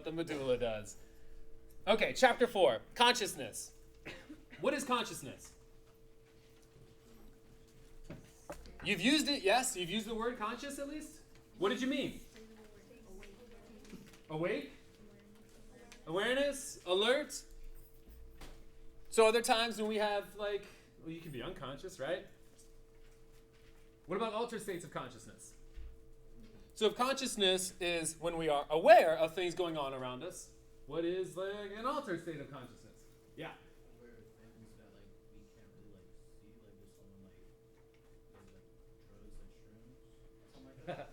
The medulla does. Okay, chapter 4, consciousness. What is consciousness? You've used it, yes? You've used the word conscious at least? What did you mean? Awake? Awareness? Alert? So other times when we have well, you can be unconscious, right? What about altered states of consciousness? So if consciousness is when we are aware of things going on around us, what is an altered state of consciousness? Yeah. Aware of things that we can't really see, just someone drugs shrooms, something like that.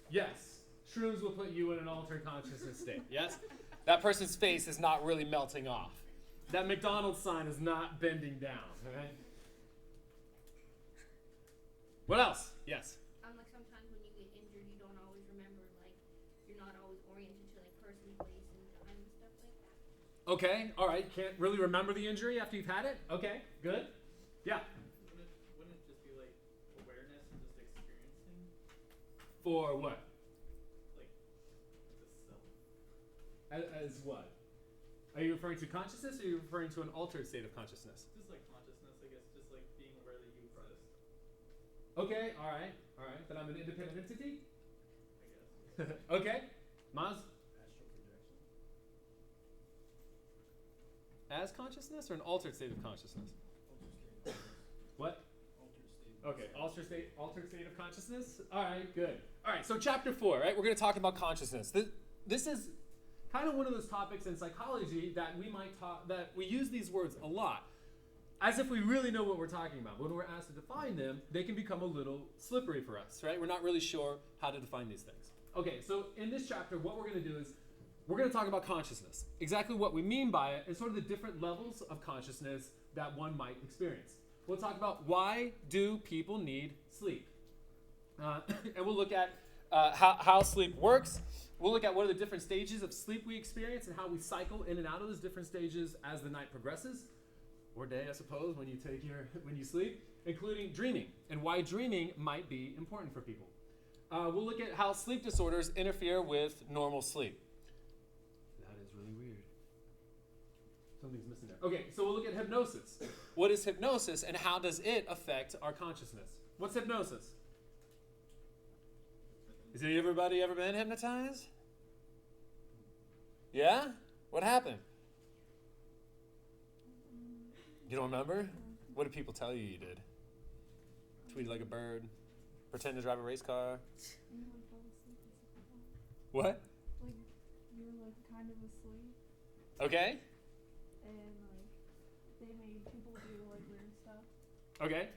Yes. Shrooms will put you in an altered consciousness state. Yes? That person's face is not really melting off. That McDonald's sign is not bending down. Okay? What else? Yes. Sometimes when you get injured, you don't always remember, you're not always oriented to person, place, and time and stuff like that. Okay. All right. Can't really remember the injury after you've had it? Okay. Good. Yeah. Wouldn't it just be awareness and just experiencing? For what? The self. As what? Are you referring to consciousness or are you referring to an altered state of consciousness? Just consciousness, I guess, just being aware that you exist. Okay, all right. That I'm an independent entity? I guess. Okay. Maz? Astral projection. As consciousness or an altered state of consciousness? Altered state. What? Altered state. Okay, altered state of consciousness? All right, good. All right, so chapter 4, right? We're going to talk about consciousness. This is kind of one of those topics in psychology that we use these words a lot, as if we really know what we're talking about. When we're asked to define them, they can become a little slippery for us, right? We're not really sure how to define these things. Okay, so in this chapter, what we're going to do is we're going to talk about consciousness, exactly what we mean by it, and sort of the different levels of consciousness that one might experience. We'll talk about why do people need sleep, and we'll look at how sleep works. We'll look at what are the different stages of sleep we experience and how we cycle in and out of those different stages as the night progresses, or day, I suppose, when you sleep, including dreaming and why dreaming might be important for people. We'll look at how sleep disorders interfere with normal sleep. That is really weird. Something's missing there. Okay, so we'll look at hypnosis. What is hypnosis and how does it affect our consciousness? What's hypnosis? Has everybody ever been hypnotized? Yeah? What happened? You don't remember? What did people tell you you did? Tweet like a bird? Pretend to drive a race car? What? You were kind of asleep. Okay. And they made people do weird stuff. Okay.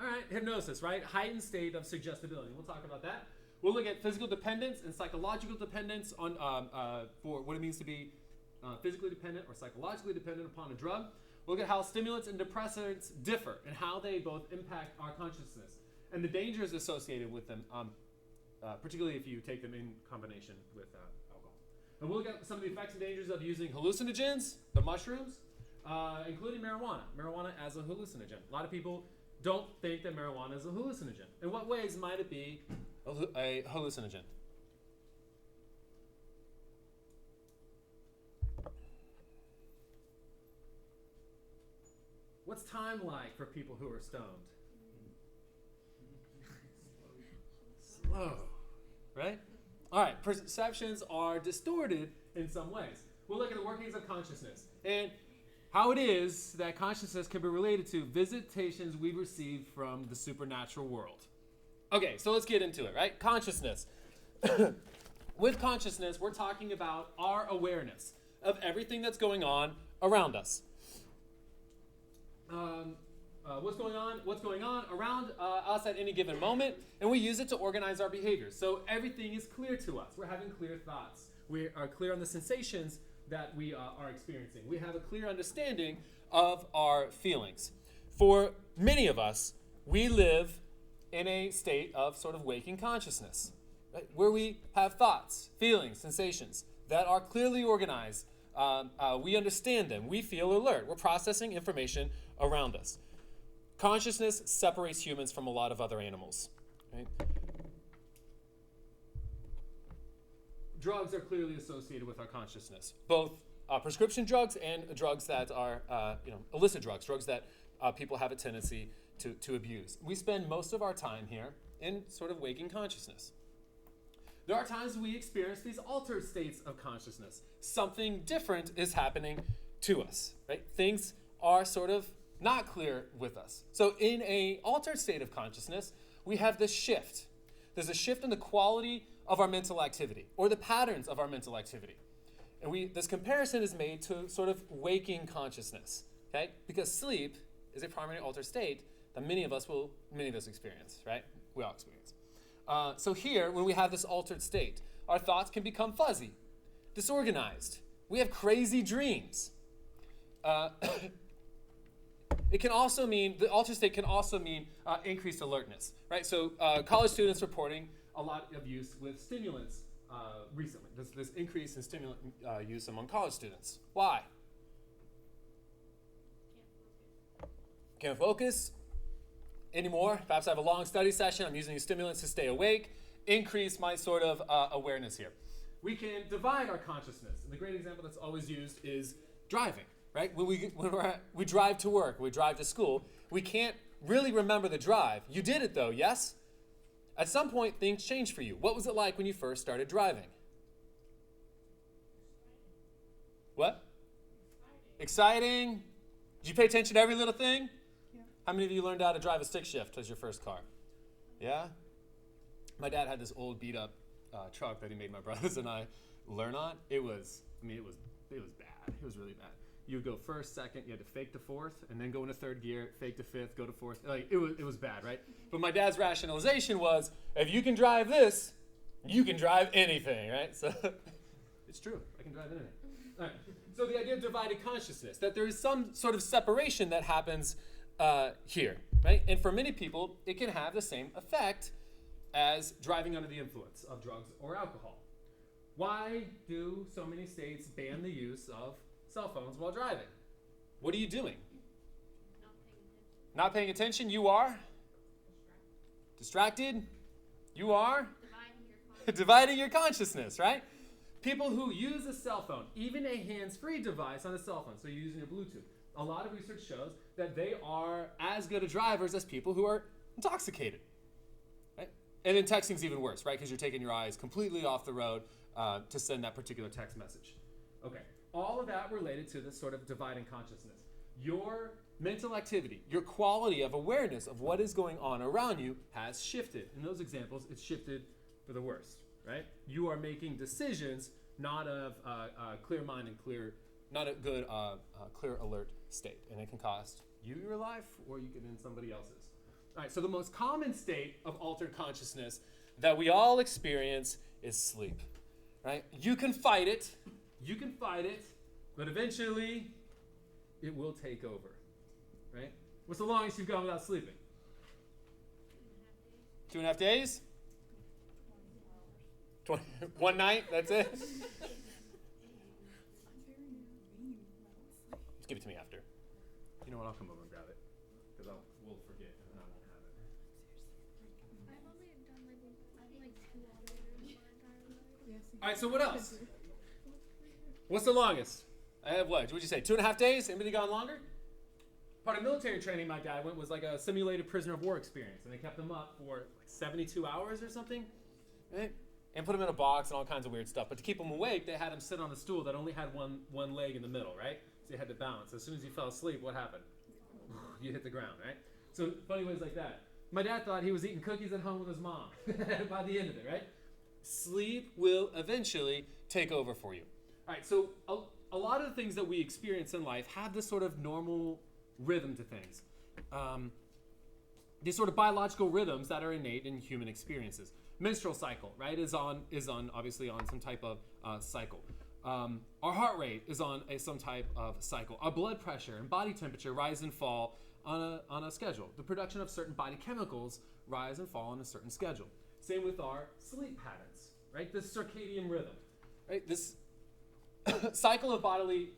All right, hypnosis, right? Heightened state of suggestibility. We'll talk about that. We'll look at physical dependence and psychological dependence on for what it means to be physically dependent or psychologically dependent upon a drug. We'll look at how stimulants and depressants differ and how they both impact our consciousness and the dangers associated with them, particularly if you take them in combination with alcohol. And we'll look at some of the effects and dangers of using hallucinogens, the mushrooms, including marijuana. Marijuana as a hallucinogen. A lot of people don't think that marijuana is a hallucinogen. In what ways might it be a hallucinogen? What's time like for people who are stoned? Slow, right? All right, perceptions are distorted in some ways. We'll look at the workings of consciousness and how it is that consciousness can be related to visitations we've received from the supernatural world. Okay, so let's get into it, right? Consciousness. With consciousness, we're talking about our awareness of everything that's going on around us. What's going on around us at any given moment, and we use it to organize our behaviors. So everything is clear to us. We're having clear thoughts. We are clear on the sensations that we are experiencing. We have a clear understanding of our feelings. For many of us, we live in a state of sort of waking consciousness, right? Where we have thoughts, feelings, sensations that are clearly organized. We understand them. We feel alert. We're processing information around us. Consciousness separates humans from a lot of other animals. Right? drugs are clearly associated with our consciousness, both prescription drugs and drugs that are illicit drugs, drugs that people have a tendency to abuse. We spend most of our time here in sort of waking consciousness. There are times we experience these altered states of consciousness. Something different is happening to us, right? Things are sort of not clear with us. So in an altered state of consciousness, we have this shift. There's a shift in the quality of our mental activity or the patterns of our mental activity. And this comparison is made to sort of waking consciousness, okay? Because sleep is a primary altered state that many of us experience, right? We all experience. So here, when we have this altered state, our thoughts can become fuzzy, disorganized. We have crazy dreams. It can also mean, the altered state can also mean increased alertness, right? So college students reporting a lot of use with stimulants recently. This increase in stimulant use among college students. Why? Can't focus anymore. Perhaps I have a long study session. I'm using stimulants to stay awake. Increase my sort of awareness here. We can divide our consciousness. And the great example that's always used is driving, right? When we drive to work, we drive to school, we can't really remember the drive. You did it though, yes? At some point, things changed for you. What was it like when you first started driving? What? Exciting. Did you pay attention to every little thing? Yeah. How many of you learned how to drive a stick shift as your first car? Yeah? My dad had this old beat up truck that he made my brothers and I learn on. It was bad. It was really bad. You would go first, second, you had to fake to fourth, and then go into third gear, fake to fifth, go to fourth. Like it was bad, right? But my dad's rationalization was, if you can drive this, you can drive anything, right? So it's true. I can drive anything. All right. So the idea of divided consciousness, that there is some sort of separation that happens here, right? And for many people, it can have the same effect as driving under the influence of drugs or alcohol. Why do so many states ban the use of cell phones while driving? What are you doing? Not paying attention. You are? Distracted. You are? Dividing your consciousness, right? People who use a cell phone, even a hands-free device on a cell phone, so you're using your Bluetooth, a lot of research shows that they are as good of drivers as people who are intoxicated. Right? And then texting's even worse, right? Because you're taking your eyes completely off the road to send that particular text message. Okay. All of that related to this sort of dividing consciousness. Your mental activity, your quality of awareness of what is going on around you has shifted. In those examples, it's shifted for the worst, right? You are making decisions not of clear mind and not a good, clear alert state. And it can cost you your life or you can end somebody else's. All right, so the most common state of altered consciousness that we all experience is sleep, right? You can fight it, but eventually it will take over, right? What's the longest you've gone without sleeping? 2.5 days? 1 night, that's it? Just give it to me after. You know what, I'll come over and grab it, because we'll forget and I won't have it. I've only done like 2 hours in my entire life. All right, so what else? What's the longest? I have what? What'd you say? 2.5 days? Anybody gone longer? Part of military training my dad went was like a simulated prisoner of war experience, and they kept him up for like 72 hours or something, right? And put him in a box and all kinds of weird stuff. But to keep him awake, they had him sit on a stool that only had one leg in the middle, right? So you had to balance. As soon as you fell asleep, what happened? You hit the ground, right? So funny ways like that. My dad thought he was eating cookies at home with his mom by the end of it, right? Sleep will eventually take over for you. All right, so a lot of the things that we experience in life have this sort of normal rhythm to things. These sort of biological rhythms that are innate in human experiences. Menstrual cycle, right, is obviously on some type of cycle. Our heart rate is on some type of cycle. Our blood pressure and body temperature rise and fall on a schedule. The production of certain body chemicals rise and fall on a certain schedule. Same with our sleep patterns, right? This circadian rhythm, right? This cycle of bodily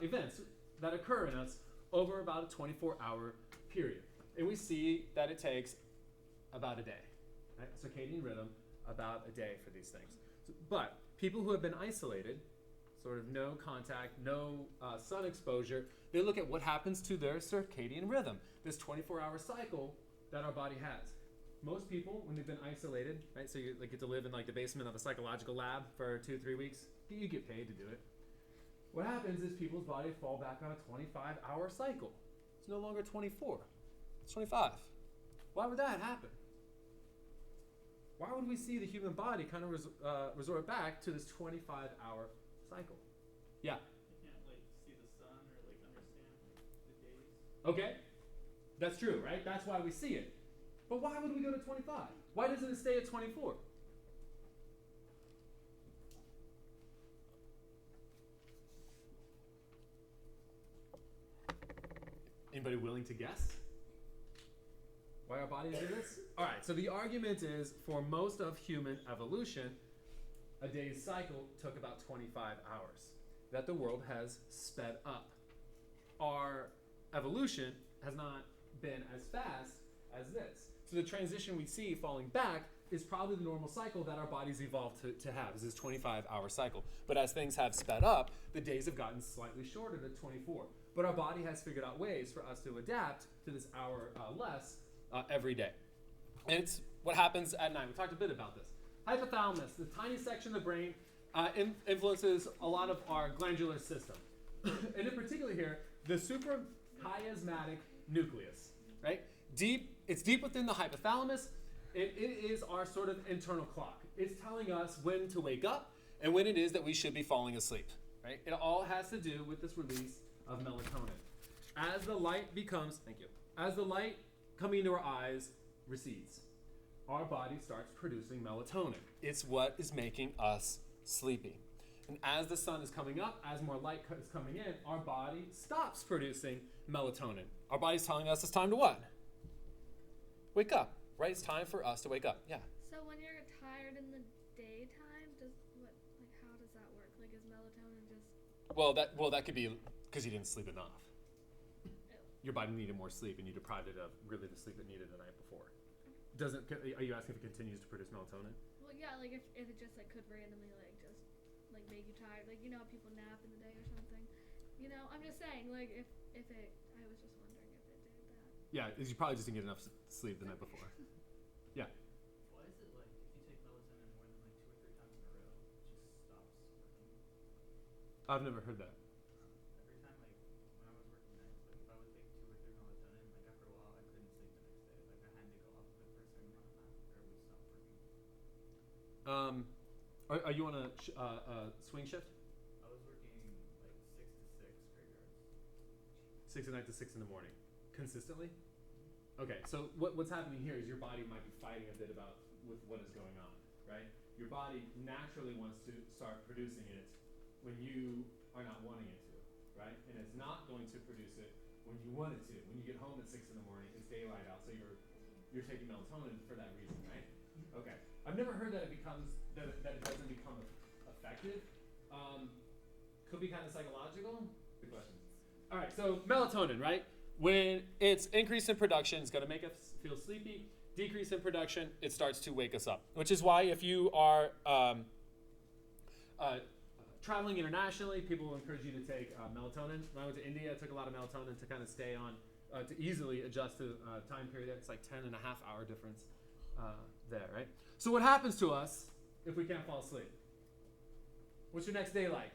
events that occur in us over about a 24-hour period. And we see that it takes about a day, right? Circadian rhythm, about a day for these things. But people who have been isolated, sort of no contact, no sun exposure, they look at what happens to their circadian rhythm, this 24-hour cycle that our body has. Most people, when they've been isolated, right, so you get to live in like the basement of a psychological lab for 2-3 weeks, you get paid to do it. What happens is people's bodies fall back on a 25-hour cycle. It's no longer 24, it's 25. Why would that happen? Why would we see the human body kind of resort back to this 25-hour cycle? Yeah? You can't like see the sun or like understand the days. Okay, that's true, right? That's why we see it. But why would we go to 25? Why doesn't it stay at 24? Anybody willing to guess why our bodies do this? All right, so the argument is for most of human evolution, a day's cycle took about 25 hours. That the world has sped up. Our evolution has not been as fast as this. So the transition we see falling back is probably the normal cycle that our bodies evolved to have, is this 25-hour cycle. But as things have sped up, the days have gotten slightly shorter to 24. But our body has figured out ways for us to adapt to this hour less every day. And it's what happens at night. We talked a bit about this. Hypothalamus, the tiny section of the brain, influences a lot of our glandular system. And in particular here, the suprachiasmatic nucleus, right? It's deep within the hypothalamus. It is our sort of internal clock. It's telling us when to wake up and when it is that we should be falling asleep, right? It all has to do with this release of melatonin. As the light coming into our eyes recedes, our body starts producing melatonin. It's what is making us sleepy. And as the sun is coming up, as more light is coming in, our body stops producing melatonin. Our body's telling us it's time to what? Wake up, right? It's time for us to wake up. Yeah. So when you're tired in the daytime, how does that work? Like, is melatonin just? Well, that could be because you didn't sleep enough. Your body needed more sleep, and you deprived it of really the sleep it needed the night before. Are you asking if it continues to produce melatonin? Well, yeah, like if it just like could randomly just make you tired, like people nap in the day or something. I'm just saying, like if it, I was just wondering if it did that. Yeah, you probably just didn't get enough sleep the night before. Yeah. Why is it like if you take melatonin more than like 2 or 3 times in a row, it just stops working? I've never heard that. Every time like when I was working nights, like if I would take 2 or 3 melatonin, like after a while I couldn't sleep the next day. Like I had to go off of it for a certain amount of time or it would stop working. Are you on a swing shift? I was working like 6 to 6 graveyards. 6 at night to 6 in the morning, consistently. Okay, so what's happening here is your body might be fighting a bit with what is going on, right? Your body naturally wants to start producing it when you are not wanting it to, right? And it's not going to produce it when you want it to. When you get home at 6 in the morning, it's daylight out, so you're taking melatonin for that reason, right? Okay, I've never heard that it doesn't become effective. Could be kind of psychological. Good question. All right, so melatonin, right? When it's increased in production, it's going to make us feel sleepy. Decrease in production, it starts to wake us up. Which is why if you are traveling internationally, people will encourage you to take melatonin. When I went to India, I took a lot of melatonin to kind of stay on, to easily adjust to time period. It's like 10.5-hour difference there, right? So what happens to us if we can't fall asleep? What's your next day like?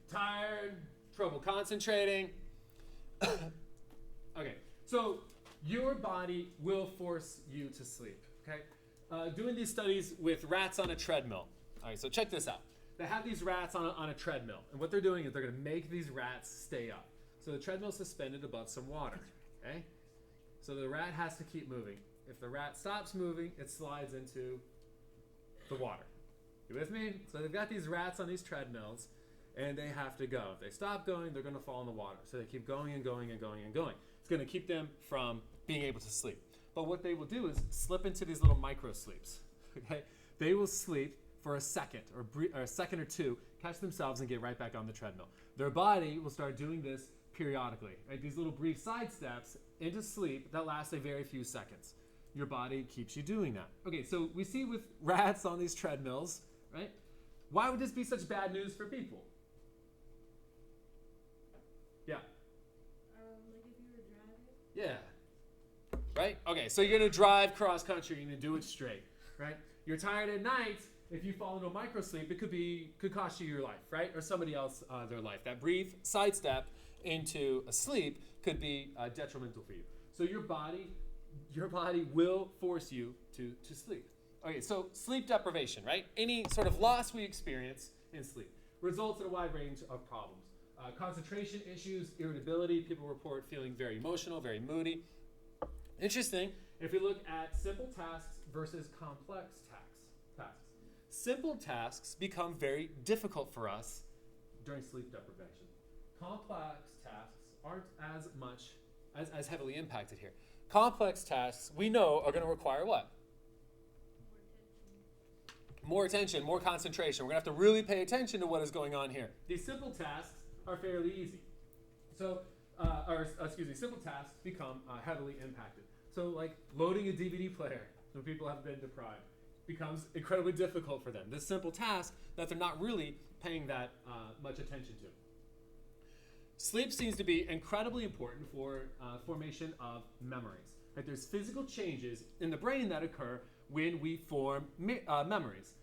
Tired, trouble concentrating. Okay, so your body will force you to sleep, okay? Doing these studies with rats on a treadmill. All right, so check this out. They have these rats on a treadmill, and what they're doing is they're gonna make these rats stay up. So the treadmill's suspended above some water, okay? So the rat has to keep moving. If the rat stops moving, it slides into the water. You with me? So they've got these rats on these treadmills, and they have to go. If they stop going, they're going to fall in the water. So they keep going and going and going and going. It's going to keep them from being able to sleep. But what they will do is slip into these little micro sleeps. Okay? They will sleep for a second or a second or two, catch themselves, and get right back on the treadmill. Their body will start doing this periodically. Right? These little brief side steps into sleep that last a very few seconds. your body keeps you doing that. Okay, so we see with rats on these treadmills, right? Why would this be such bad news for people? Yeah. Like if you were driving. Yeah. Right? Okay, so you're going to drive cross country and do it straight, right? You're tired at night. If you fall into a micro sleep, it could cost you your life, right? Or somebody else their life. That brief sidestep into a sleep could be detrimental for you. So your body will force you to sleep. Okay, so sleep deprivation, right? Any sort of loss we experience in sleep results in a wide range of problems. Concentration issues, irritability. People report feeling very emotional, very moody. Interesting, if we look at simple tasks versus complex tasks. Simple tasks become very difficult for us during sleep deprivation. Complex tasks aren't as heavily impacted here. Complex tasks we know are going to require what? More attention, more concentration. We're going to have to really pay attention to what is going on here. These simple tasks are fairly easy. So, simple tasks become heavily impacted. So like loading a DVD player when people have been deprived becomes incredibly difficult for them. This simple task that they're not really paying that much attention to. Sleep seems to be incredibly important for formation of memories. Right? There's physical changes in the brain that occur when we form memories.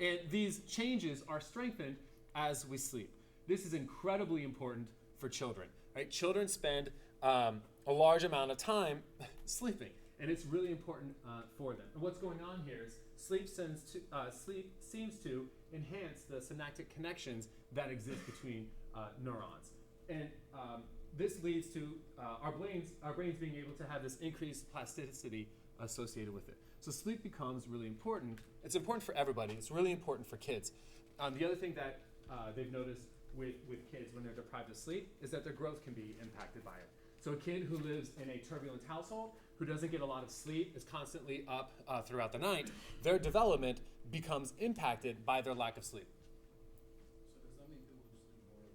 And these changes are strengthened as we sleep. This is incredibly important for children. Right? Children spend a large amount of time sleeping, and it's really important for them. And what's going on here is sleep seems to enhance the synaptic connections that exist between neurons. And this leads to our brains being able to have this increased plasticity associated with it. So sleep becomes really important. It's important for everybody. It's really important for kids. The other thing that they've noticed with kids when they're deprived of sleep is that their growth can be impacted by it. So a kid who lives in a turbulent household, who doesn't get a lot of sleep, is constantly up throughout the night, their development becomes impacted by their lack of sleep. So does that mean people who sleep more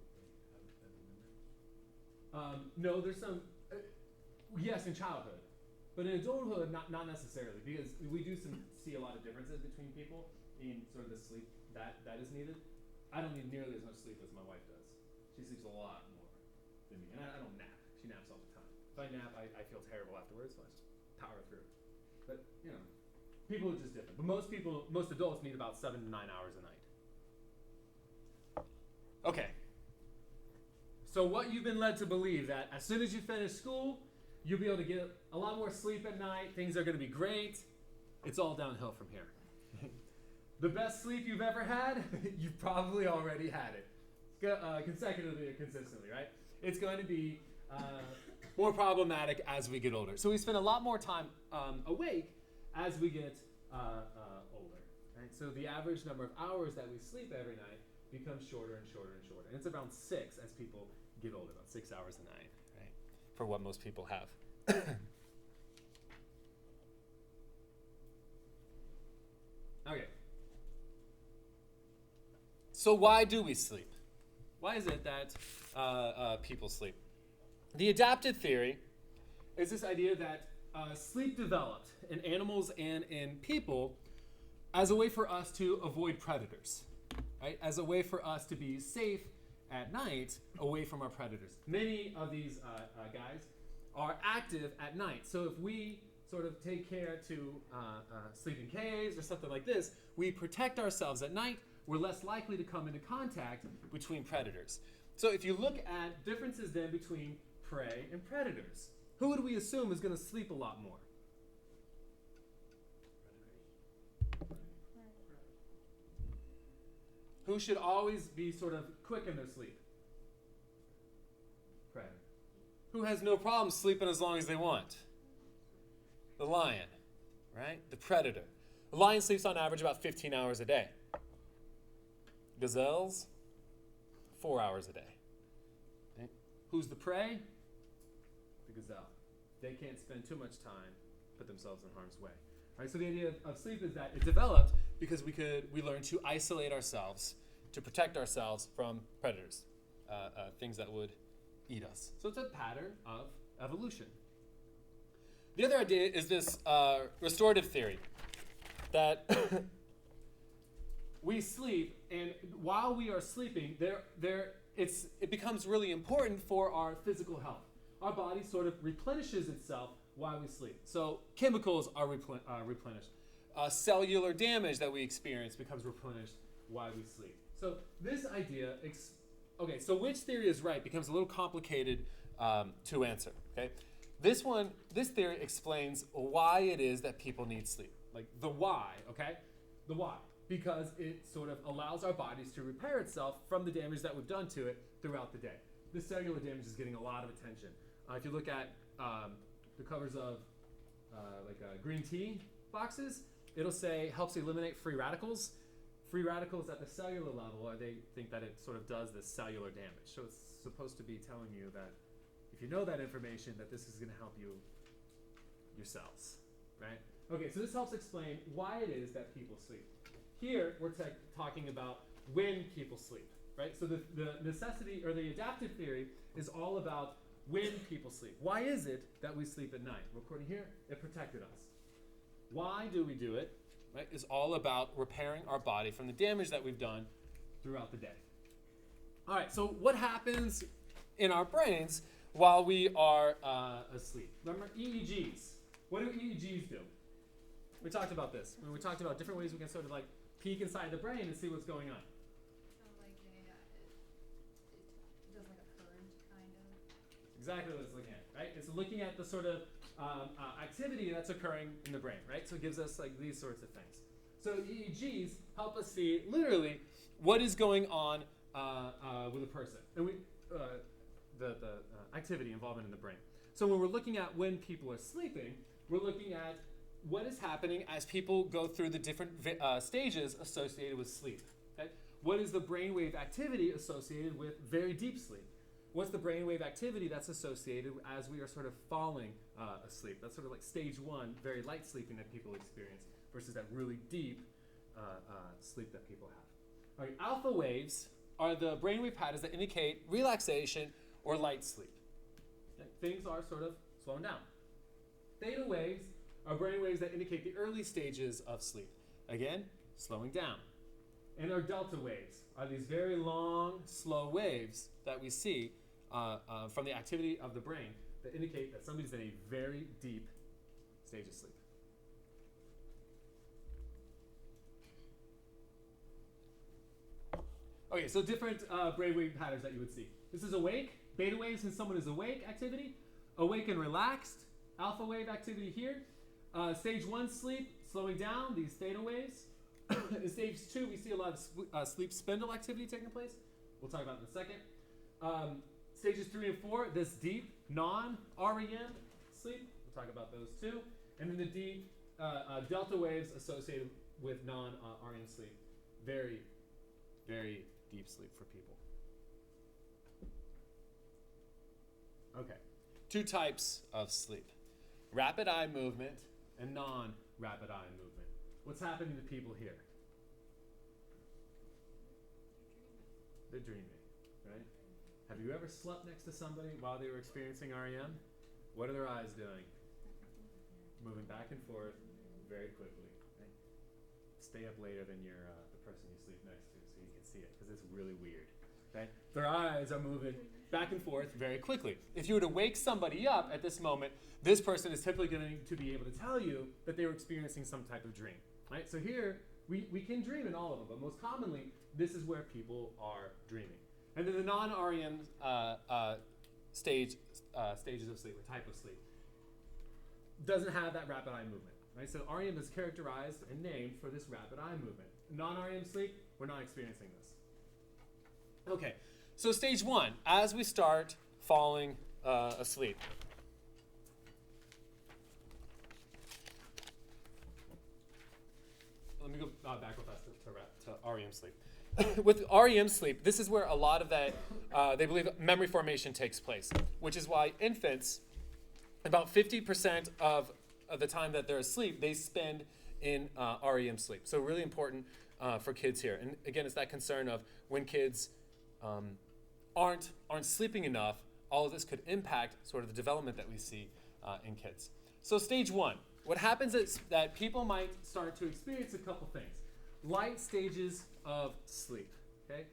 have better memory? No, there's some, yes, in childhood. But in adulthood, not necessarily, because we do see a lot of differences between people in sort of the sleep that is needed. I don't need nearly as much sleep as my wife does. She sleeps a lot more than me, and I don't nap. She naps all the time. If I nap, I feel terrible afterwards, so I just power through. But, people are just different. But most adults need about 7 to 9 hours a night. Okay. So what you've been led to believe that as soon as you finish school, you'll be able to get a lot more sleep at night, things are going to be great. It's all downhill from here. The best sleep you've ever had, you've probably already had it. Consecutively or consistently, right? It's going to be more problematic as we get older. So we spend a lot more time awake as we get older. Right? So the average number of hours that we sleep every night becomes shorter and shorter and shorter. And it's around 6 as people get older, about 6 hours a night, right? For what most people have. Okay. So why do we sleep? Why is it that people sleep? The adaptive theory is this idea that sleep developed in animals and in people as a way for us to avoid predators, right? As a way for us to be safe at night away from our predators. Many of these guys are active at night. So if we sort of take care to sleep in caves or something like this, we protect ourselves at night. We're less likely to come into contact between predators. So if you look at differences then between prey and predators, who would we assume is going to sleep a lot more? Who should always be sort of quick in their sleep? Prey. Who has no problem sleeping as long as they want? The lion, right? The predator. The lion sleeps on average about 15 hours a day. Gazelles, 4 hours a day. Right? Who's the prey? The gazelle. They can't spend too much time, put themselves in harm's way. Right? So the idea of sleep is that it developed because we learned to isolate ourselves, to protect ourselves from predators, things that would eat us. So it's a pattern of evolution. The other idea is this restorative theory that we sleep, and while we are sleeping, it becomes really important for our physical health. Our body sort of replenishes itself while we sleep. So chemicals are replenished. Cellular damage that we experience becomes replenished while we sleep. So this idea, okay, so which theory is right becomes a little complicated to answer, okay? This theory explains why it is that people need sleep. Like the why, okay? The why. Because it sort of allows our bodies to repair itself from the damage that we've done to it throughout the day. The cellular damage is getting a lot of attention. If you look at the covers of green tea boxes, it'll say helps eliminate free radicals. Free radicals at the cellular level, they think that it sort of does this cellular damage. So it's supposed to be telling you that if you know that information, that this is going to help you, your cells, right? Okay, so this helps explain why it is that people sleep. Here, we're talking about when people sleep, right? So the necessity, or the adaptive theory, is all about when people sleep. Why is it that we sleep at night? According here, it protected us. Why do we do it? Right, is all about repairing our body from the damage that we've done throughout the day. All right, so what happens in our brains while we are asleep? Remember EEGs. What do EEGs do? We talked about this. We talked about different ways we can sort of like peek inside the brain and see what's going on. It does like a current kind of. Exactly what it's looking at, right? It's looking at the sort of activity that's occurring in the brain, right? So it gives us like these sorts of things. So EEGs help us see literally what is going on with a person, and the activity involvement in the brain. So when we're looking at when people are sleeping, we're looking at what is happening as people go through the different stages associated with sleep. Okay? What is the brainwave activity associated with very deep sleep? What's the brainwave activity that's associated as we are sort of falling asleep? That's sort of like stage one, very light sleeping that people experience versus that really deep sleep that people have. All right, alpha waves are the brainwave patterns that indicate relaxation or light sleep. Okay, things are sort of slowing down. Theta waves are brainwaves that indicate the early stages of sleep. Again, slowing down. And our delta waves are these very long, slow waves that we see from the activity of the brain that indicate that somebody's in a very deep stage of sleep. Okay, so different brainwave patterns that you would see. This is awake, beta waves when someone is awake activity, awake and relaxed, alpha wave activity here. Stage one sleep, slowing down, these theta waves. In stage two, we see a lot of sleep spindle activity taking place. We'll talk about it in a second. Stages 3 and 4, this deep non-REM sleep. We'll talk about those too. And then the deep delta waves associated with non-REM sleep. Very, very deep sleep for people. Okay, two types of sleep. Rapid eye movement and non-rapid eye movement. What's happening to people here? They're dreaming, right? Have you ever slept next to somebody while they were experiencing REM? What are their eyes doing? Moving back and forth very quickly. Right? Stay up later than your the person you sleep next to so you can see it, because it's really weird. Okay? Their eyes are moving back and forth very quickly. If you were to wake somebody up at this moment, this person is typically going to be able to tell you that they were experiencing some type of dream. Right? So here, we can dream in all of them, but most commonly, this is where people are dreaming. And then the non-REM stages of sleep, or type of sleep, doesn't have that rapid eye movement. Right? So REM is characterized and named for this rapid eye movement. Non-REM sleep, we're not experiencing this. Okay, so stage one, as we start falling asleep. Let me go back real fast to REM sleep. With REM sleep, this is where a lot of that, they believe memory formation takes place, which is why infants, about 50% of the time that they're asleep, they spend in REM sleep. So really important for kids here. And again, it's that concern of when kids aren't sleeping enough, all of this could impact sort of the development that we see in kids. So stage 1. What happens is that people might start to experience a couple things. Light stages of sleep. Okay?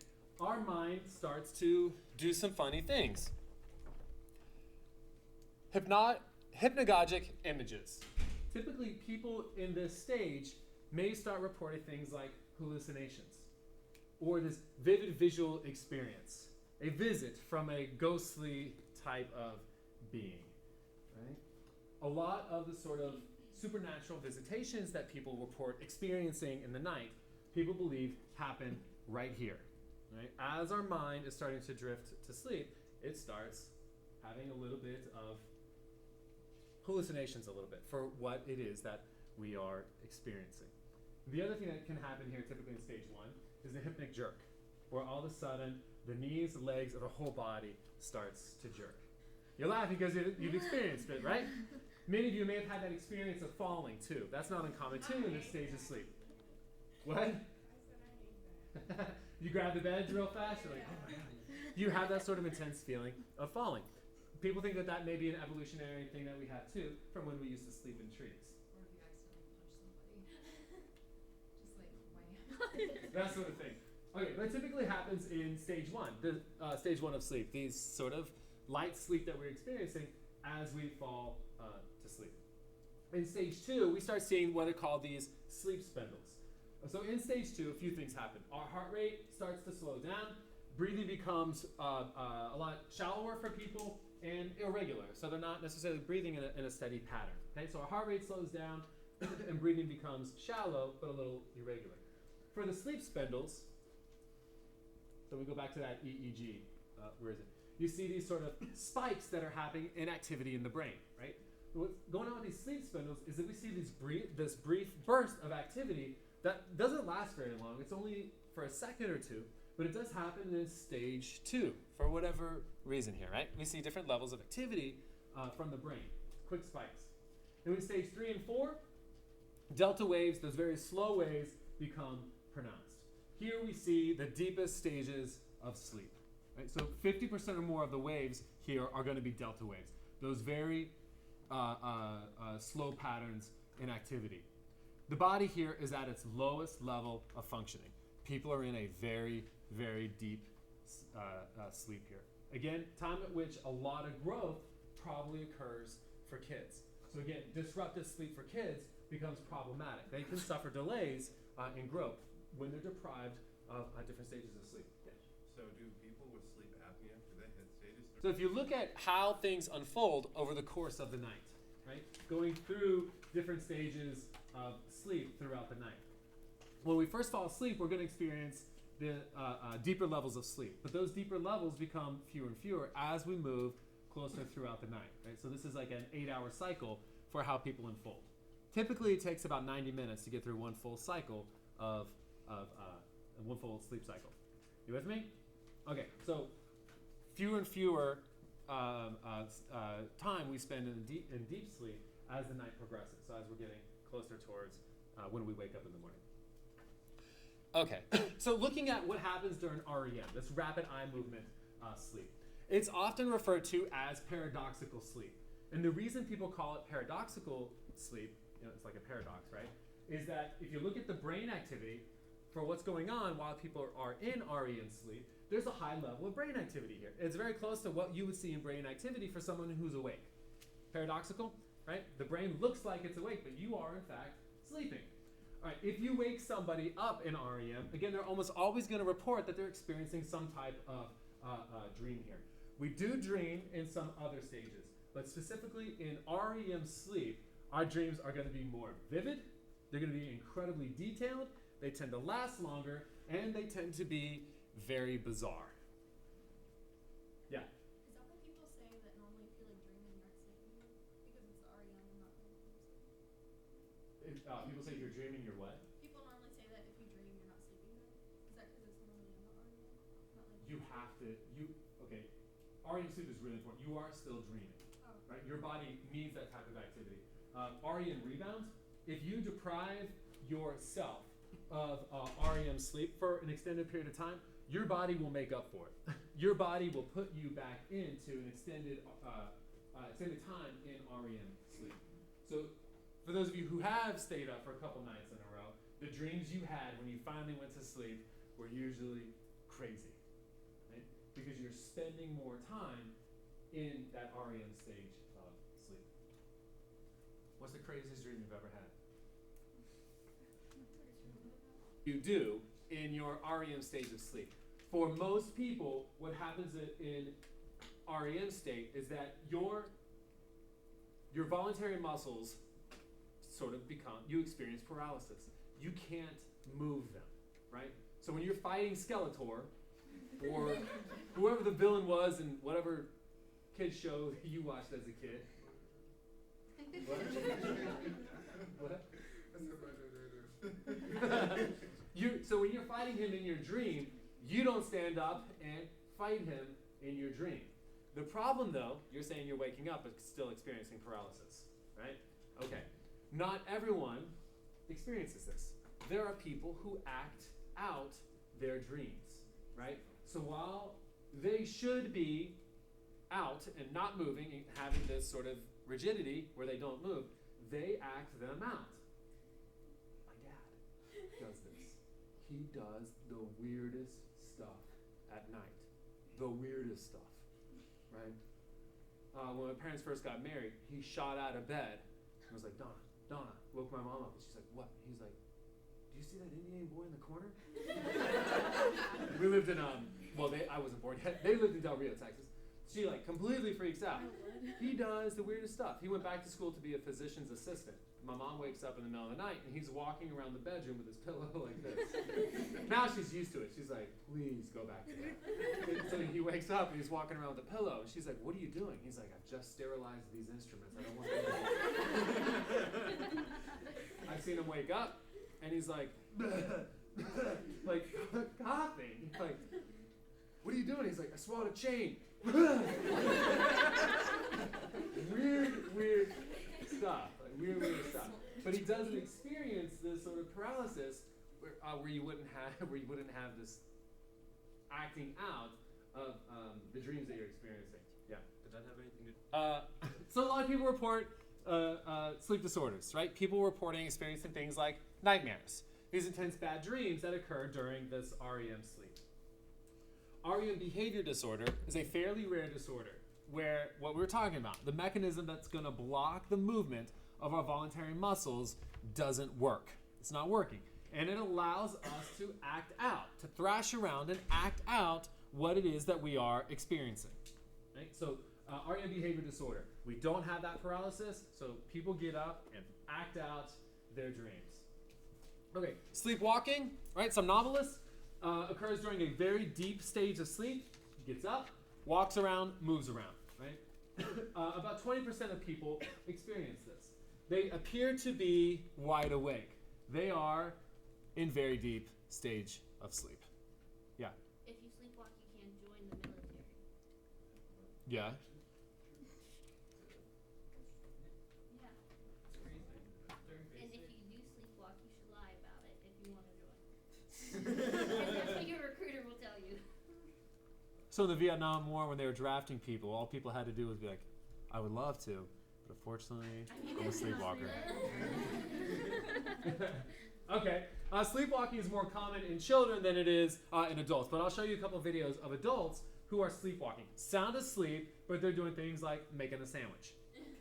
Our mind starts to do some funny things. Hypnagogic images. Typically, people in this stage may start reporting things like hallucinations or this vivid visual experience, a visit from a ghostly type of being. Right? A lot of the sort of supernatural visitations that people report experiencing in the night, people believe happen right here. Right? As our mind is starting to drift to sleep, it starts having a little bit of hallucinations a little bit for what it is that we are experiencing. The other thing that can happen here, typically in stage 1, is the hypnic jerk, where all of a sudden the knees, the legs, or the whole body starts to jerk. You're laughing because you've experienced it, right? Many of you may have had that experience of falling too. That's not uncommon too in this stage of sleep. What? You grab the bed real fast, you're like, oh my God. You have that sort of intense feeling of falling. People think that that may be an evolutionary thing that we have too from when we used to sleep in trees. Or if you accidentally punch somebody. Just like, wham. That sort of thing. Okay, that typically happens in stage 1, the stage 1 of sleep. These sort of light sleep that we're experiencing as we fall to sleep. In stage 2, we start seeing what are called these sleep spindles. So in stage 2, a few things happen. Our heart rate starts to slow down. Breathing becomes a lot shallower for people and irregular. So they're not necessarily breathing in a steady pattern. Okay, so our heart rate slows down and breathing becomes shallow but a little irregular. For the sleep spindles, so we go back to that EEG. Where is it? You see these sort of spikes that are happening in activity in the brain, right? What's going on with these sleep spindles is that we see this brief burst of activity that doesn't last very long. It's only for a second or two, but it does happen in stage 2 for whatever reason here, right? We see different levels of activity from the brain, quick spikes. And in stage 3 and 4, delta waves, those very slow waves, become pronounced. Here we see the deepest stages of sleep. Right? So 50% or more of the waves here are going to be delta waves. Those very slow patterns in activity. The body here is at its lowest level of functioning. People are in a very, very deep sleep here. Again, time at which a lot of growth probably occurs for kids. So again, disruptive sleep for kids becomes problematic. They can suffer delays in growth when they're deprived of different stages of sleep. Yeah. So do people with sleep apnea, do they hit stages? So if you look at how things unfold over the course of the night, right? Going through different stages of sleep throughout the night. When we first fall asleep, we're going to experience the deeper levels of sleep. But those deeper levels become fewer and fewer as we move closer throughout the night, right? So this is like an 8-hour cycle for how people unfold. Typically, it takes about 90 minutes to get through one full cycle of one full sleep cycle. You with me? Okay, so fewer and fewer time we spend in deep sleep as the night progresses. So as we're getting closer towards when we wake up in the morning. Okay, so looking at what happens during REM, this rapid eye movement sleep. It's often referred to as paradoxical sleep. And the reason people call it paradoxical sleep, it's like a paradox, right? Is that if you look at the brain activity for what's going on while people are in REM sleep, there's a high level of brain activity here. It's very close to what you would see in brain activity for someone who's awake. Paradoxical, right? The brain looks like it's awake, but you are in fact sleeping. All right, if you wake somebody up in REM, again, they're almost always going to report that they're experiencing some type of dream here. We do dream in some other stages, but specifically in REM sleep, our dreams are going to be more vivid, they're going to be incredibly detailed, they tend to last longer, and they tend to be very bizarre. Yeah? Is that what people say that normally if you're like dreaming you're not sleeping? Because it's REM and not really sleep? People say you're dreaming, you're what? People normally say that if you dream you're not sleeping then? Is that because it's normally not REM? Not like You have to, okay, REM sleep is really important. You are still dreaming, right? Your body needs that type of activity. REM rebound, if you deprive yourself of REM sleep for an extended period of time, your body will make up for it. Your body will put you back into an extended time in REM sleep. So for those of you who have stayed up for a couple nights in a row, the dreams you had when you finally went to sleep were usually crazy, right? Because you're spending more time in that REM stage of sleep. What's the craziest dream you've ever had? You do in your REM stage of sleep. For most people, what happens in REM state is that your voluntary muscles sort of you experience paralysis. You can't move them, right? So when you're fighting Skeletor, or whoever the villain was in whatever kid show you watched as a kid. What? What? So when you're fighting him in your dream, you don't stand up and fight him in your dream. The problem, though, you're saying you're waking up but still experiencing paralysis, right? Okay. Not everyone experiences this. There are people who act out their dreams, right? So while they should be out and not moving and having this sort of rigidity where they don't move, they act them out. My dad does this. He does the weirdest stuff at night. The weirdest stuff, right? When my parents first got married, he shot out of bed and was like, Donna, woke my mom up. And she's like, what? He's like, do you see that Indian boy in the corner? We lived in, I wasn't born yet. They lived in Del Rio, Texas. She completely freaks out. He does the weirdest stuff. He went back to school to be a physician's assistant. My mom wakes up in the middle of the night and he's walking around the bedroom with his pillow like this. Now she's used to it. She's like, please go back to that. So he wakes up and he's walking around with a pillow. She's like, what are you doing? He's like, I've just sterilized these instruments. I don't want them. I've seen him wake up and he's like, like coughing. Like, what are you doing? He's like, I swallowed a chain. Weird stuff. Weird stuff. But he doesn't experience this sort of paralysis where you wouldn't have this acting out of the dreams that you're experiencing. Yeah. Did that have anything to do? So a lot of people report sleep disorders, right? People reporting experiencing things like nightmares. These intense bad dreams that occur during this REM sleep. REM behavior disorder is a fairly rare disorder where what we're talking about, the mechanism that's going to block the movement of our voluntary muscles doesn't work. It's not working. And it allows us to act out, to thrash around and act out what it is that we are experiencing. Right? So REM behavior disorder, we don't have that paralysis, so people get up and act out their dreams. Okay, sleepwalking, right? Somnambulist occurs during a very deep stage of sleep. Gets up, walks around, moves around, right? About 20% of people experience this. They appear to be wide awake. They are in very deep stage of sleep. Yeah. If you sleepwalk, you can't join the military. Yeah. Yeah. It's crazy. During And if basic, you do sleepwalk, you should lie about it if you want to join. And that's what your recruiter will tell you. So in the Vietnam War, when they were drafting people, all people had to do was be like, I would love to, but unfortunately, I'm a sleepwalker. Okay. Sleepwalking is more common in children than it is in adults, but I'll show you a couple of videos of adults who are sleepwalking. Sound asleep, but they're doing things like making a sandwich.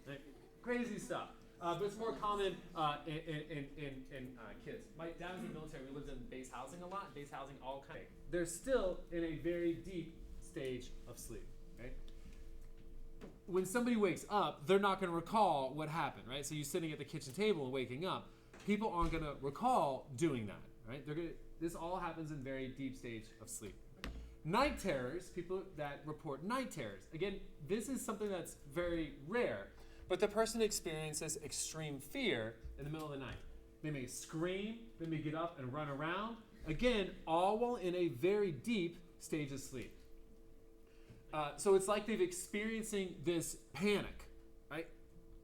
Right? Crazy stuff. But it's more common in kids. My dad was in the military. We lived in base housing a lot. Base housing, all kind. They're still in a very deep stage of sleep. Right? When somebody wakes up, they're not going to recall what happened. Right? So you're sitting at the kitchen table and waking up. People aren't going to recall doing that. Right? This all happens in very deep stage of sleep. Night terrors, people that report night terrors. Again, this is something that's very rare. But the person experiences extreme fear in the middle of the night. They may scream, they may get up and run around. Again, all while in a very deep stage of sleep. So it's like they're experiencing this panic, right?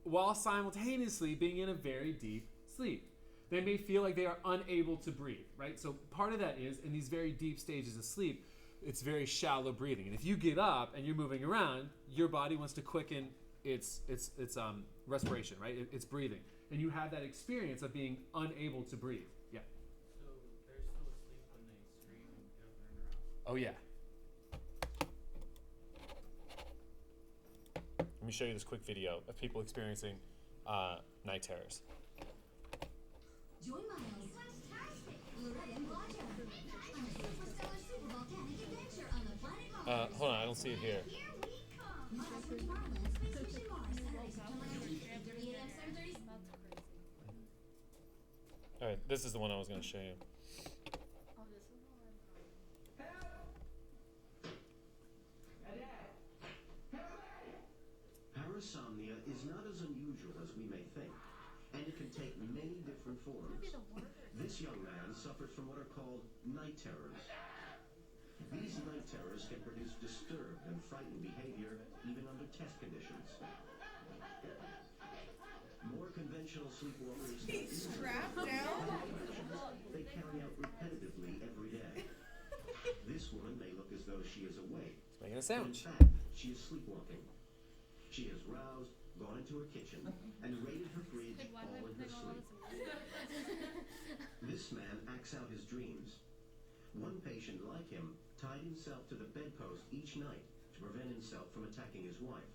While simultaneously being in a very deep sleep. They may feel like they are unable to breathe, right? So part of that is, in these very deep stages of sleep, it's very shallow breathing. And if you get up and you're moving around, your body wants to quicken its respiration, right? It's breathing. And you have that experience of being unable to breathe. Yeah. So they're still asleep when they scream and get up and run around. Oh, yeah. Let me show you this quick video of people experiencing night terrors. Join Miles. Fantastic! Loretta and Roger. On a superstellar supervolcanic adventure on the planet Mars. Hold on, I don't see it here. Here we come! Miles from Tomorrowland Space Mission Mars. Saturday, September 19th, 8:30 a.m., 7:30. That's crazy. All right, this is the one I was going to show you. Oh, this is all Parasomnia is not as unusual as we may think, and it can take many different forms. This young man suffers from what are called night terrors. These night terrors can produce disturbed and frightened behavior even under test conditions. More conventional sleepwalkers Strapped down? they carry out repetitively every day. This woman may look as though she is awake, It's making a but in sound. fact, she is sleepwalking. She has roused, gone into her kitchen, and raided her fridge like, why do I all in her have to play all sleep. this? This man acts out his dreams. One patient like him tied himself to the bedpost each night to prevent himself from attacking his wife.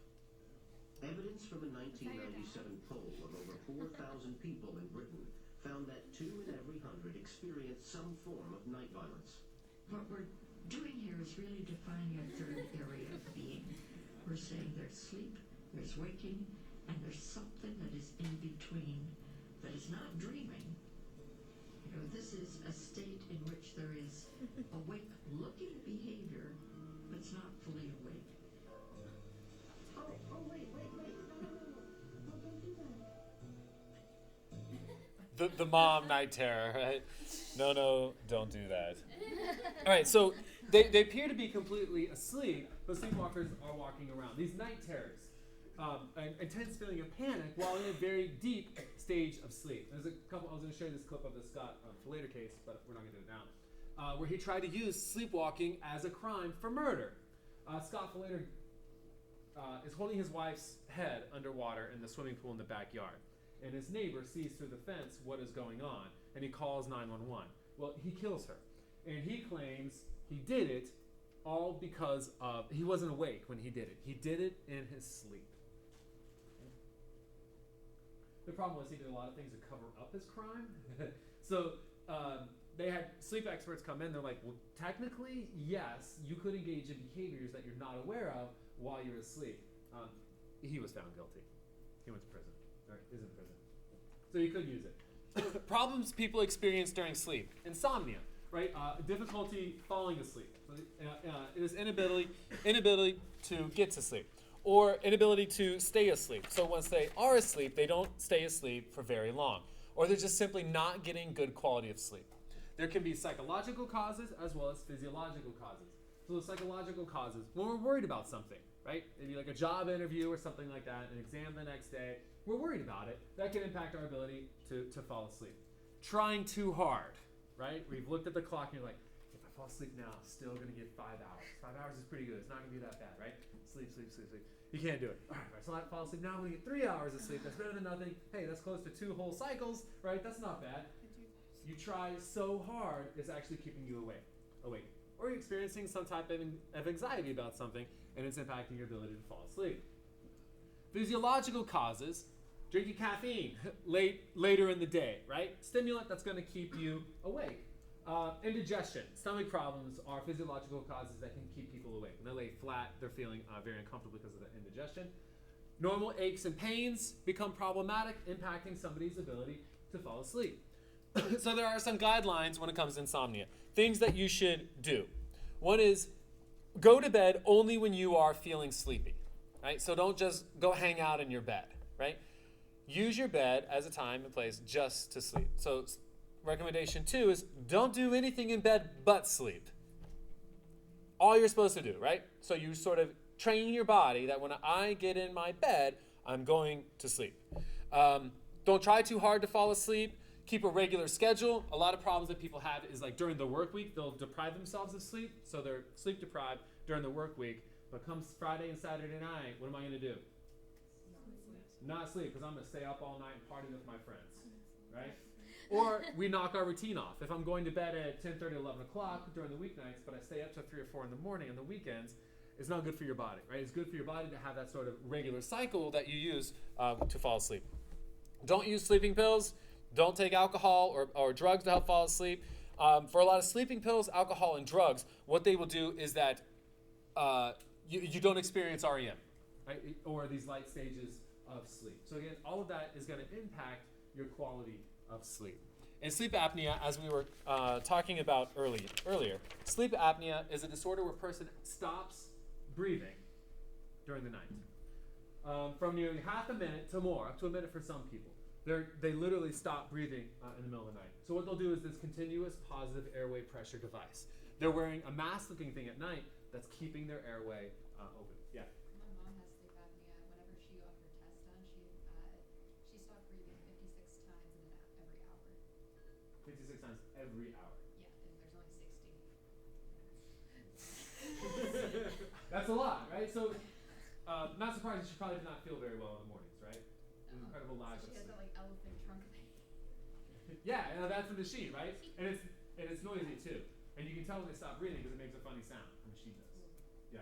Evidence from a 1997 poll of over 4,000 people in Britain found that 2 in every 100 experienced some form of night violence. What we're doing here is really defining a third area of being. We're saying there's sleep, there's waking, and there's something that is in between that is not dreaming. You know, this is a state in which there is awake-looking behavior, but it's not fully awake. Oh, wait. No, don't do that. The mom night terror, right? No, don't do that. All right, so they appear to be completely asleep, but sleepwalkers are walking around. These night terrors, an intense feeling of panic while in a very deep stage of sleep. There's a couple. I was going to show you this clip of the Scott Falater case, but we're not going to do it now. Where he tried to use sleepwalking as a crime for murder. Scott Falater is holding his wife's head underwater in the swimming pool in the backyard. And his neighbor sees through the fence what is going on, and he calls 911. Well, he kills her. And he claims he did it all because of, he wasn't awake when he did it. He did it in his sleep. The problem was he did a lot of things to cover up his crime. So they had sleep experts come in. They're like, well, technically, yes, you could engage in behaviors that you're not aware of while you're asleep. He was found guilty. He went to prison. Or is in prison. So you could use it. Problems people experience during sleep. Insomnia, right? Difficulty falling asleep. So, it is inability to get to sleep. Or inability to stay asleep. So once they are asleep, they don't stay asleep for very long. Or they're just simply not getting good quality of sleep. There can be psychological causes as well as physiological causes. So the psychological causes, when we're worried about something, right? Maybe like a job interview or something like that, an exam the next day, we're worried about it. That can impact our ability to fall asleep. Trying too hard, right? We've looked at the clock and you're like, if I fall asleep now, I'm still going to get 5 hours. 5 hours is pretty good. It's not going to be that bad, right? Sleep. You can't do it. All right, so I fall asleep now, I'm going to get 3 hours of sleep. That's better than nothing. Hey, that's close to 2 whole cycles, right? That's not bad. You try so hard, it's actually keeping you awake. Or you're experiencing some type of anxiety about something, and it's impacting your ability to fall asleep. Physiological causes, drinking caffeine later in the day, right? Stimulant that's going to keep you awake. Indigestion, stomach problems are physiological causes that can keep people awake. When they lay flat, they're feeling very uncomfortable because of the indigestion. Normal aches and pains become problematic, impacting somebody's ability to fall asleep. So there are some guidelines when it comes to insomnia. Things that you should do. One is go to bed only when you are feeling sleepy, right? So don't just go hang out in your bed, right? Use your bed as a time and place just to sleep. So recommendation 2 is don't do anything in bed but sleep. All you're supposed to do, right? So you sort of train your body that when I get in my bed, I'm going to sleep. Don't try too hard to fall asleep. Keep a regular schedule. A lot of problems that people have is like during the work week, they'll deprive themselves of sleep. So they're sleep deprived during the work week. But comes Friday and Saturday night, what am I going to do? not sleep because I'm going to stay up all night and party with my friends, right? Or we knock our routine off. If I'm going to bed at 10:30, 11 o'clock during the weeknights, but I stay up till 3 or 4 in the morning on the weekends, it's not good for your body, right? It's good for your body to have that sort of regular cycle that you use to fall asleep. Don't use sleeping pills. Don't take alcohol or drugs to help fall asleep. For a lot of sleeping pills, alcohol, and drugs, what they will do is that you don't experience REM, right? Or these light stages of sleep. So again, all of that is going to impact your quality of sleep. And sleep apnea, as we were talking about earlier, sleep apnea is a disorder where a person stops breathing during the night. From nearly half a minute to more, up to a minute for some people. They literally stop breathing in the middle of the night. So what they'll do is this continuous positive airway pressure device. They're wearing a mask-looking thing at night that's keeping their airway open. Yeah? My mom has sleep apnea. Whenever she got her test done, she stopped breathing 56 times every hour. 56 times every hour. Yeah, and there's only 60. That's a lot, right? So, not surprising, she probably did not feel very well in the mornings, right? An incredible lack So of she has sleep. that like elephant trunk thing. Yeah, that's the machine, right? And it's noisy too. And you can tell when they stop breathing because it makes a funny sound. The machine does. Yeah.